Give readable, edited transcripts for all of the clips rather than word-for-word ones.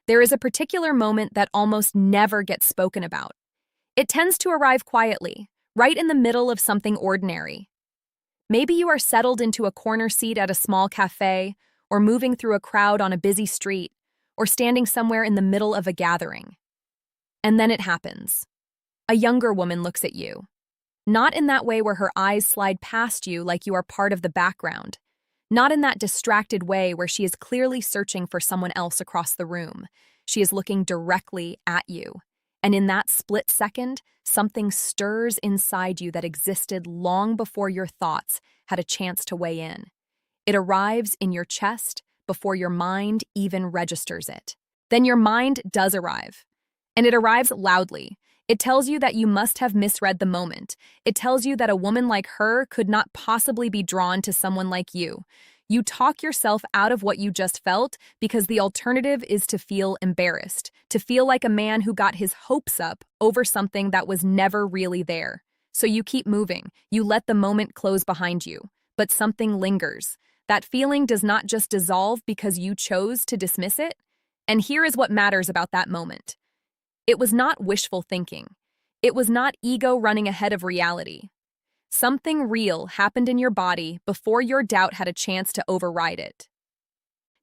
There is a particular moment that almost never gets spoken about. It tends to arrive quietly, right in the middle of something ordinary. Maybe you are settled into a corner seat at a small cafe, or moving through a crowd on a busy street, or standing somewhere in the middle of a gathering. And then it happens. A younger woman looks at you. Not in that way where her eyes slide past you like you are part of the background. Not in that distracted way where she is clearly searching for someone else across the room. She is looking directly at you. And in that split second, something stirs inside you that existed long before your thoughts had a chance to weigh in. It arrives in your chest before your mind even registers it. Then your mind does arrive. And it arrives loudly. It tells you that you must have misread the moment. It tells you that a woman like her could not possibly be drawn to someone like you. You talk yourself out of what you just felt because the alternative is to feel embarrassed, to feel like a man who got his hopes up over something that was never really there. So you keep moving. You let the moment close behind you. But something lingers. That feeling does not just dissolve because you chose to dismiss it. And here is what matters about that moment. It was not wishful thinking. It was not ego running ahead of reality. Something real happened in your body before your doubt had a chance to override it.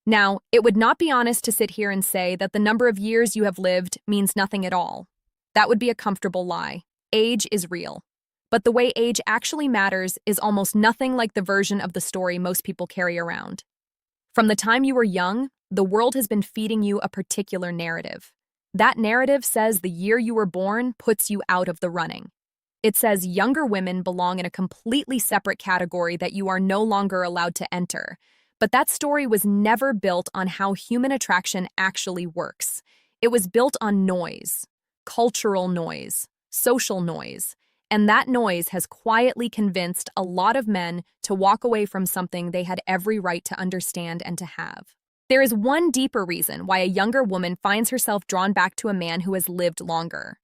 Now, it would not be honest to sit here and say that the number of years you have lived means nothing at all. That would be a comfortable lie. Age is real. But the way age actually matters is almost nothing like the version of the story most people carry around. From the time you were young, the world has been feeding you a particular narrative. That narrative says the year you were born puts you out of the running. It says younger women belong in a completely separate category that you are no longer allowed to enter. But that story was never built on how human attraction actually works. It was built on noise, cultural noise, social noise, and that noise has quietly convinced a lot of men to walk away from something they had every right to understand and to have. There is one deeper reason why a younger woman finds herself drawn back to a man who has lived longer.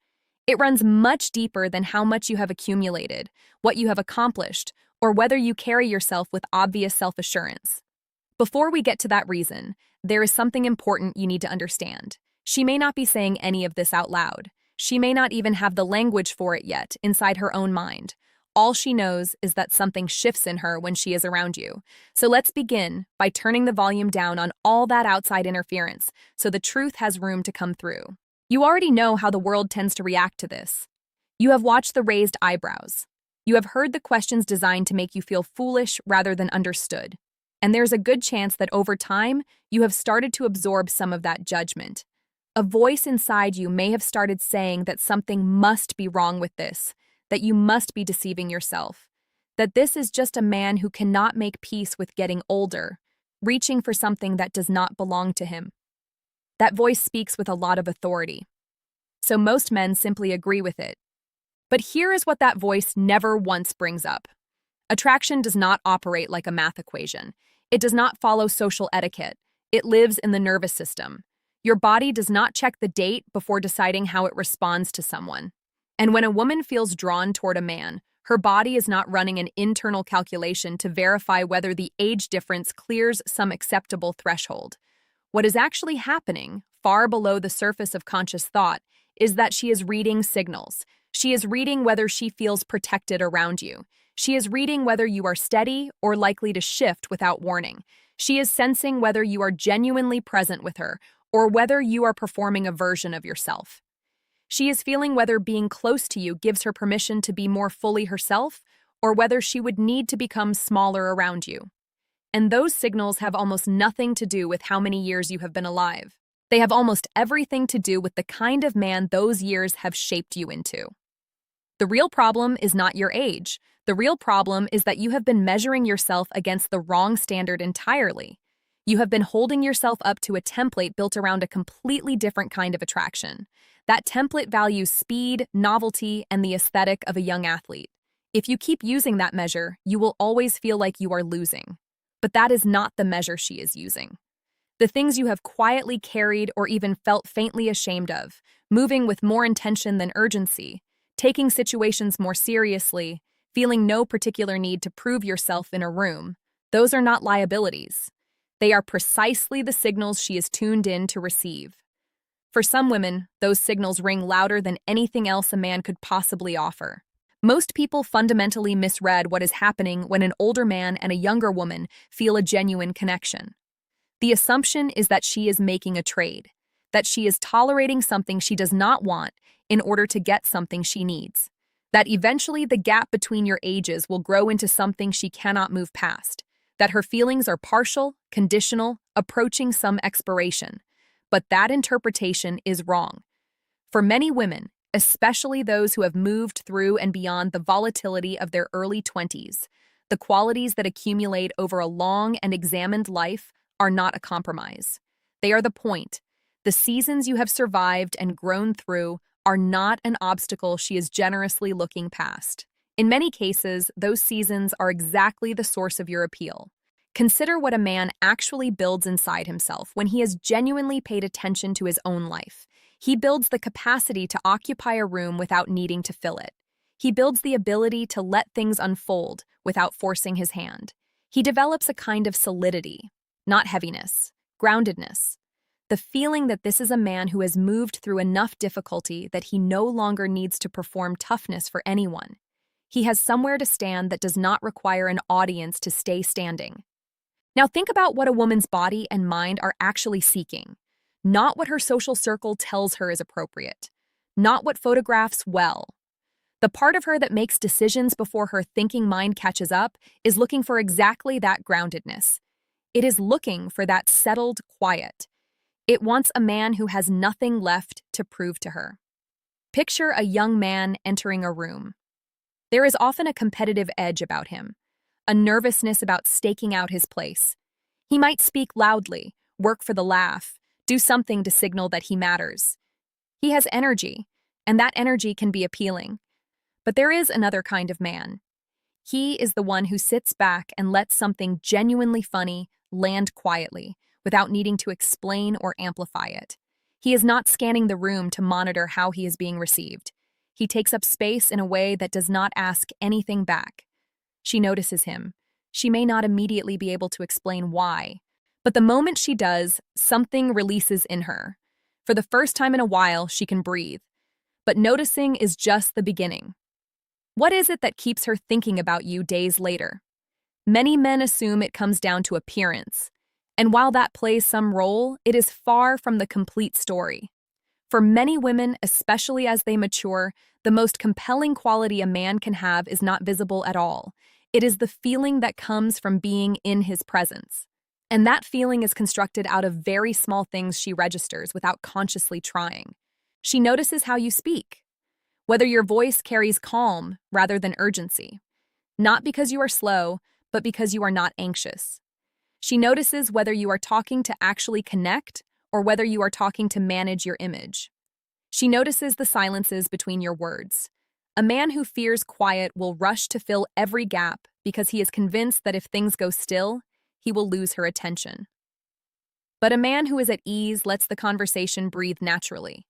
It runs much deeper than how much you have accumulated, what you have accomplished, or whether you carry yourself with obvious self-assurance. Before we get to that reason, there is something important you need to understand. She may not be saying any of this out loud. She may not even have the language for it yet inside her own mind. All she knows is that something shifts in her when she is around you. So let's begin by turning the volume down on all that outside interference so the truth has room to come through. You already know how the world tends to react to this. You have watched the raised eyebrows. You have heard the questions designed to make you feel foolish rather than understood. And there's a good chance that over time, you have started to absorb some of that judgment. A voice inside you may have started saying that something must be wrong with this, that you must be deceiving yourself, that this is just a man who cannot make peace with getting older, reaching for something that does not belong to him. That voice speaks with a lot of authority. So most men simply agree with it. But here is what that voice never once brings up. Attraction does not operate like a math equation. It does not follow social etiquette. It lives in the nervous system. Your body does not check the date before deciding how it responds to someone. And when a woman feels drawn toward a man, her body is not running an internal calculation to verify whether the age difference clears some acceptable threshold. What is actually happening, far below the surface of conscious thought, is that she is reading signals. She is reading whether she feels protected around you. She is reading whether you are steady or likely to shift without warning. She is sensing whether you are genuinely present with her or whether you are performing a version of yourself. She is feeling whether being close to you gives her permission to be more fully herself, or whether she would need to become smaller around you. And those signals have almost nothing to do with how many years you have been alive. They have almost everything to do with the kind of man those years have shaped you into. The real problem is not your age. The real problem is that you have been measuring yourself against the wrong standard entirely. You have been holding yourself up to a template built around a completely different kind of attraction. That template values speed, novelty, and the aesthetic of a young athlete. If you keep using that measure, you will always feel like you are losing. But that is not the measure she is using. The things you have quietly carried or even felt faintly ashamed of, moving with more intention than urgency, taking situations more seriously, feeling no particular need to prove yourself in a room, those are not liabilities. They are precisely the signals she is tuned in to receive. For some women, those signals ring louder than anything else a man could possibly offer. Most people fundamentally misread what is happening when an older man and a younger woman feel a genuine connection. The assumption is that she is making a trade, that she is tolerating something she does not want in order to get something she needs, that eventually the gap between your ages will grow into something she cannot move past, that her feelings are partial, conditional, approaching some expiration. But that interpretation is wrong. For many women, especially those who have moved through and beyond the volatility of their early 20s, the qualities that accumulate over a long and examined life are not a compromise. They are the point. The seasons you have survived and grown through are not an obstacle she is generously looking past. In many cases, those seasons are exactly the source of your appeal. Consider what a man actually builds inside himself when he has genuinely paid attention to his own life. He builds the capacity to occupy a room without needing to fill it. He builds the ability to let things unfold without forcing his hand. He develops a kind of solidity, not heaviness, groundedness. The feeling that this is a man who has moved through enough difficulty that he no longer needs to perform toughness for anyone. He has somewhere to stand that does not require an audience to stay standing. Now think about what a woman's body and mind are actually seeking. Not what her social circle tells her is appropriate. Not what photographs well. The part of her that makes decisions before her thinking mind catches up is looking for exactly that groundedness. It is looking for that settled quiet. It wants a man who has nothing left to prove to her. Picture a young man entering a room. There is often a competitive edge about him, a nervousness about staking out his place. He might speak loudly, work for the laugh, do something to signal that he matters. He has energy, and that energy can be appealing. But there is another kind of man. He is the one who sits back and lets something genuinely funny land quietly, without needing to explain or amplify it. He is not scanning the room to monitor how he is being received. He takes up space in a way that does not ask anything back. She notices him. She may not immediately be able to explain why, but the moment she does, something releases in her. For the first time in a while, she can breathe. But noticing is just the beginning. What is it that keeps her thinking about you days later? Many men assume it comes down to appearance. And while that plays some role, it is far from the complete story. For many women, especially as they mature, the most compelling quality a man can have is not visible at all. It is the feeling that comes from being in his presence. And that feeling is constructed out of very small things she registers without consciously trying. She notices how you speak, whether your voice carries calm rather than urgency, not because you are slow, but because you are not anxious. She notices whether you are talking to actually connect or whether you are talking to manage your image. She notices the silences between your words. A man who fears quiet will rush to fill every gap because he is convinced that if things go still, he will lose her attention. But a man who is at ease lets the conversation breathe naturally.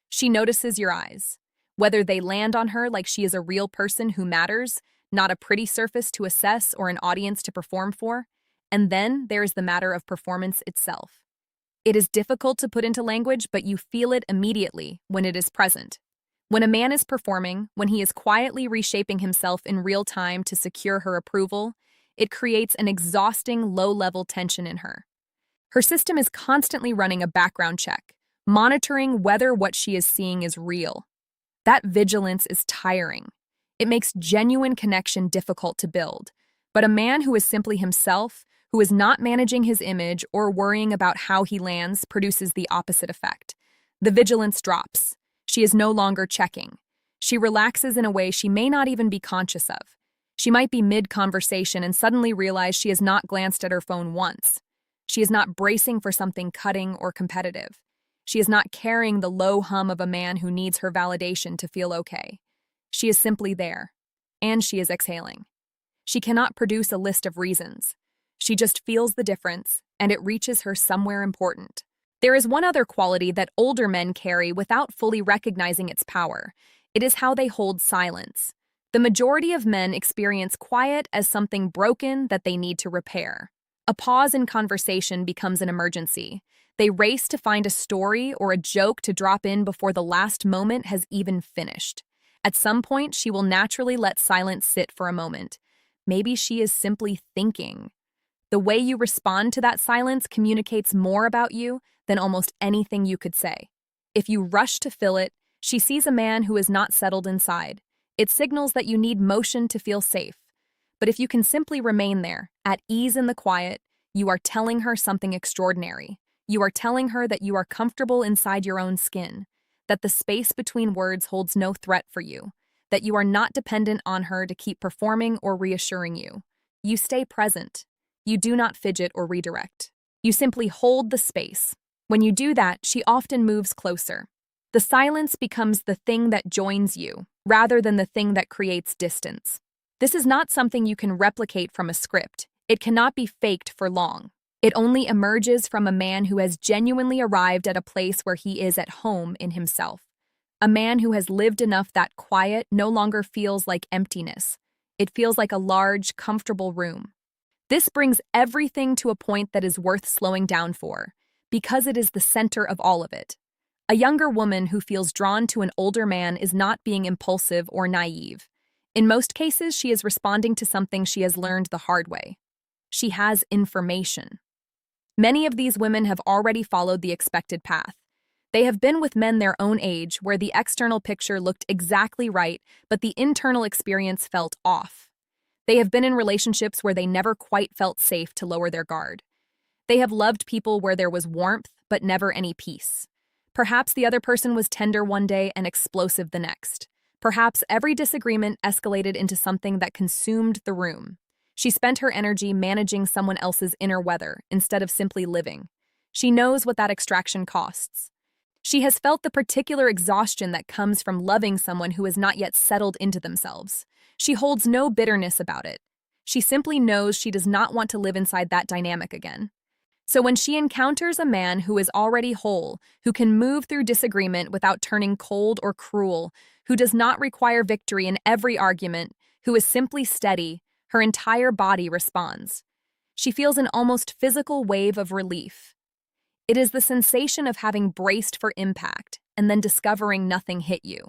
She notices your eyes, whether they land on her like she is a real person who matters, not a pretty surface to assess or an audience to perform for. And then there is the matter of performance itself. It is difficult to put into language, but you feel it immediately when it is present. When a man is performing, when he is quietly reshaping himself in real time to secure her approval, it creates an exhausting low-level tension in her. Her system is constantly running a background check, monitoring whether what she is seeing is real. That vigilance is tiring. It makes genuine connection difficult to build. But a man who is simply himself, who is not managing his image or worrying about how he lands, produces the opposite effect. The vigilance drops. She is no longer checking. She relaxes in a way she may not even be conscious of. She might be mid-conversation and suddenly realize she has not glanced at her phone once. She is not bracing for something cutting or competitive. She is not carrying the low hum of a man who needs her validation to feel okay. She is simply there, and she is exhaling. She cannot produce a list of reasons. She just feels the difference, and it reaches her somewhere important. There is one other quality that older men carry without fully recognizing its power. It is how they hold silence. The majority of men experience quiet as something broken that they need to repair. A pause in conversation becomes an emergency. They race to find a story or a joke to drop in before the last moment has even finished. At some point, she will naturally let silence sit for a moment. Maybe she is simply thinking. The way you respond to that silence communicates more about you than almost anything you could say. If you rush to fill it, she sees a man who is not settled inside. It signals that you need motion to feel safe. But if you can simply remain there, at ease in the quiet, you are telling her something extraordinary. You are telling her that you are comfortable inside your own skin, that the space between words holds no threat for you, that you are not dependent on her to keep performing or reassuring you. You stay present. You do not fidget or redirect. You simply hold the space. When you do that, she often moves closer. The silence becomes the thing that joins you, rather than the thing that creates distance. This is not something you can replicate from a script. It cannot be faked for long. It only emerges from a man who has genuinely arrived at a place where he is at home in himself. A man who has lived enough that quiet no longer feels like emptiness. It feels like a large, comfortable room. This brings everything to a point that is worth slowing down for, because it is the center of all of it. A younger woman who feels drawn to an older man is not being impulsive or naive. In most cases, she is responding to something she has learned the hard way. She has information. Many of these women have already followed the expected path. They have been with men their own age where the external picture looked exactly right, but the internal experience felt off. They have been in relationships where they never quite felt safe to lower their guard. They have loved people where there was warmth, but never any peace. Perhaps the other person was tender one day and explosive the next. Perhaps every disagreement escalated into something that consumed the room. She spent her energy managing someone else's inner weather instead of simply living. She knows what that extraction costs. She has felt the particular exhaustion that comes from loving someone who has not yet settled into themselves. She holds no bitterness about it. She simply knows she does not want to live inside that dynamic again. So when she encounters a man who is already whole, who can move through disagreement without turning cold or cruel, who does not require victory in every argument, who is simply steady, her entire body responds. She feels an almost physical wave of relief. It is the sensation of having braced for impact and then discovering nothing hit you.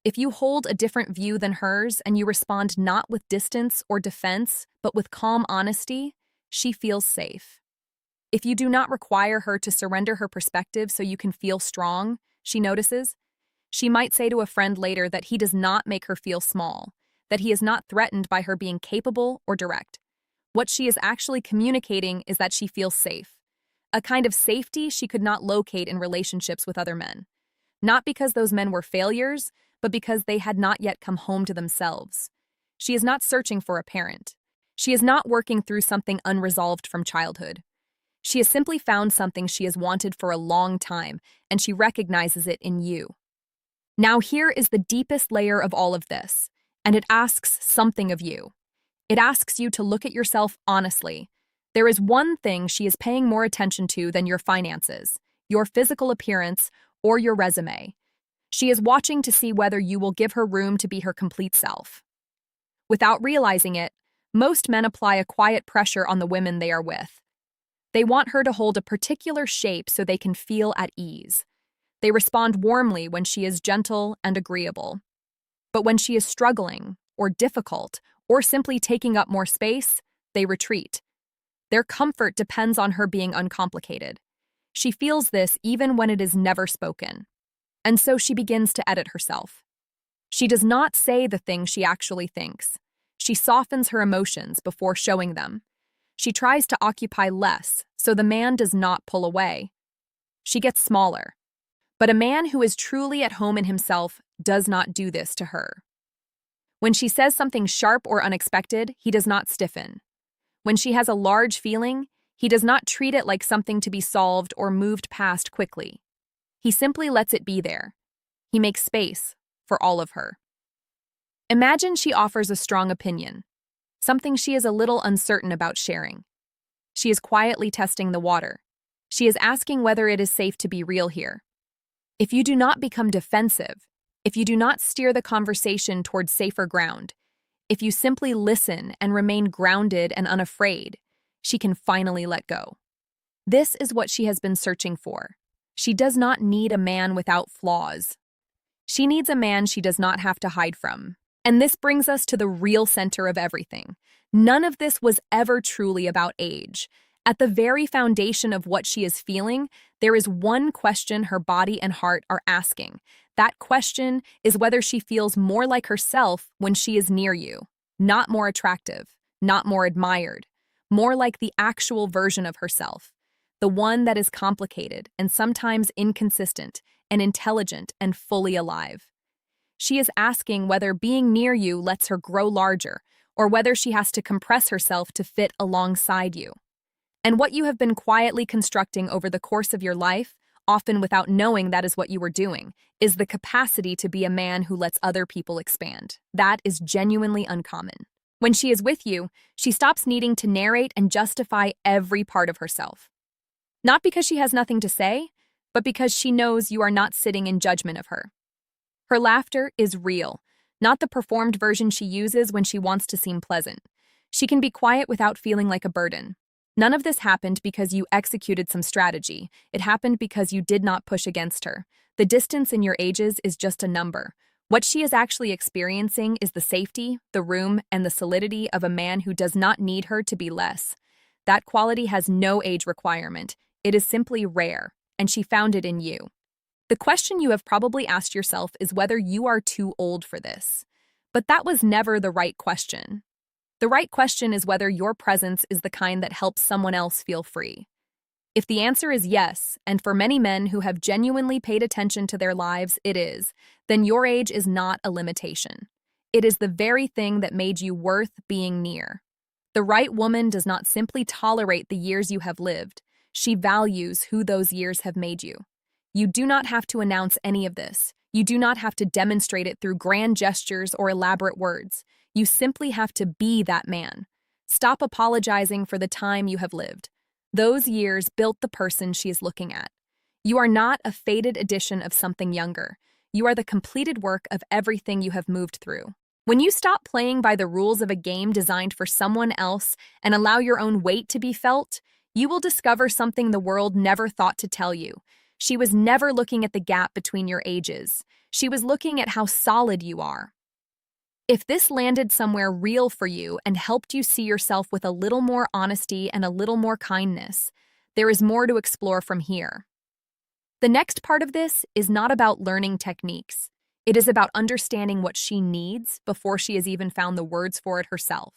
If you hold a different view than hers and you respond not with distance or defense, but with calm honesty, she feels safe. If you do not require her to surrender her perspective so you can feel strong, she notices. She might say to a friend later that he does not make her feel small, that he is not threatened by her being capable or direct. What she is actually communicating is that she feels safe, a kind of safety she could not locate in relationships with other men. Not because those men were failures, but because they had not yet come home to themselves. She is not searching for a parent. She is not working through something unresolved from childhood. She has simply found something she has wanted for a long time, and she recognizes it in you. Now here is the deepest layer of all of this, and it asks something of you. It asks you to look at yourself honestly. There is one thing she is paying more attention to than your finances, your physical appearance, or your resume. She is watching to see whether you will give her room to be her complete self. Without realizing it, most men apply a quiet pressure on the women they are with. They want her to hold a particular shape so they can feel at ease. They respond warmly when she is gentle and agreeable. But when she is struggling, or difficult, or simply taking up more space, they retreat. Their comfort depends on her being uncomplicated. She feels this even when it is never spoken. And so she begins to edit herself. She does not say the things she actually thinks. She softens her emotions before showing them. She tries to occupy less, so the man does not pull away. She gets smaller. But a man who is truly at home in himself does not do this to her. When she says something sharp or unexpected, he does not stiffen. When she has a large feeling, he does not treat it like something to be solved or moved past quickly. He simply lets it be there. He makes space for all of her. Imagine she offers a strong opinion, something she is a little uncertain about sharing. She is quietly testing the water. She is asking whether it is safe to be real here. If you do not become defensive, if you do not steer the conversation towards safer ground, if you simply listen and remain grounded and unafraid, she can finally let go. This is what she has been searching for. She does not need a man without flaws. She needs a man she does not have to hide from. And this brings us to the real center of everything. None of this was ever truly about age. At the very foundation of what she is feeling, there is one question her body and heart are asking. That question is whether she feels more like herself when she is near you. Not more attractive, not more admired, more like the actual version of herself. The one that is complicated and sometimes inconsistent and intelligent and fully alive. She is asking whether being near you lets her grow larger, or whether she has to compress herself to fit alongside you. And what you have been quietly constructing over the course of your life, often without knowing that is what you were doing, is the capacity to be a man who lets other people expand. That is genuinely uncommon. When she is with you, she stops needing to narrate and justify every part of herself. Not because she has nothing to say, but because she knows you are not sitting in judgment of her. Her laughter is real, not the performed version she uses when she wants to seem pleasant. She can be quiet without feeling like a burden. None of this happened because you executed some strategy. It happened because you did not push against her. The distance in your ages is just a number. What she is actually experiencing is the safety, the room, and the solidity of a man who does not need her to be less. That quality has no age requirement. It is simply rare, and she found it in you. The question you have probably asked yourself is whether you are too old for this. But that was never the right question. The right question is whether your presence is the kind that helps someone else feel free. If the answer is yes, and for many men who have genuinely paid attention to their lives, it is, then your age is not a limitation. It is the very thing that made you worth being near. The right woman does not simply tolerate the years you have lived. She values who those years have made you. You do not have to announce any of this. You do not have to demonstrate it through grand gestures or elaborate words. You simply have to be that man. Stop apologizing for the time you have lived. Those years built the person she is looking at. You are not a faded edition of something younger. You are the completed work of everything you have moved through. When you stop playing by the rules of a game designed for someone else and allow your own weight to be felt, you will discover something the world never thought to tell you. She was never looking at the gap between your ages. She was looking at how solid you are. If this landed somewhere real for you and helped you see yourself with a little more honesty and a little more kindness, there is more to explore from here. The next part of this is not about learning techniques. It is about understanding what she needs before she has even found the words for it herself.